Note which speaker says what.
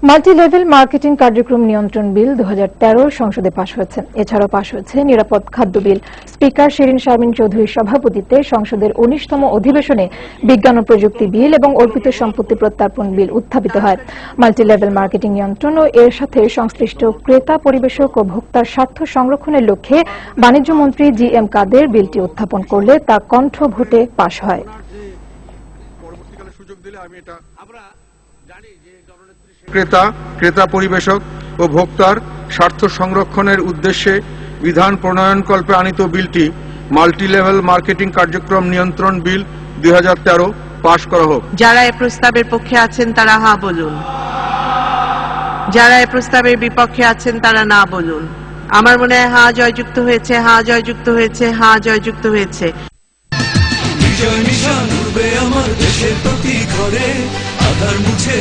Speaker 1: Multi level marketing কার্যক্রম নিয়ন্ত্রণ বিল 2013 সংসদে পাশ হয়েছে। এছাড়াও পাশ হয়েছে নিরাপদ খাদ্য বিল। স্পিকার শিরিন শারমিন চৌধুরীর সভাপতিত্বে সংসদের 19তম অধিবেশনে বিজ্ঞান ও প্রযুক্তি বিল এবং অর্পিত সম্পত্তি প্রত্যর্পণ বিল উত্থাপিত হয়। মাল্টি লেভেল মার্কেটিং নিয়ন্ত্রণ ও এর সাথে সংশ্লিষ্ট ক্রেতা, পরিবেশক ও ভোক্তার স্বার্থ সংরক্ষণের লক্ষ্যে বাণিজ্য মন্ত্রী জি.এম. কাদের বিলটি উত্থাপন করলে তা কণ্ঠ ভোটে পাশ হয়।
Speaker 2: ক্রেতা, পরিবেশক ও ভোক্তার স্বার্থ সংরক্ষণের উদ্দেশ্যে বিধান প্রণয়নকল্পে আনিত বিলটি মাল্টি লেভেল মার্কেটিং কার্যক্রম নিয়ন্ত্রণ বিল 2013 পাশ করা হোক।
Speaker 3: যারা এই প্রস্তাবের পক্ষে আছেন তারা হ্যাঁ বলুন, যারা এই প্রস্তাবের বিপক্ষে আছেন তারা না বলুন। আমার মনে হয় হ্যাঁ জয়যুক্ত হয়েছে, হ্যাঁ জয়যুক্ত হয়েছে, হ্যাঁ জয়যুক্ত হয়েছে।
Speaker 4: বিজয় নিশান উড়বে আমার দেশের প্রতি ঘরে, আধার মুছে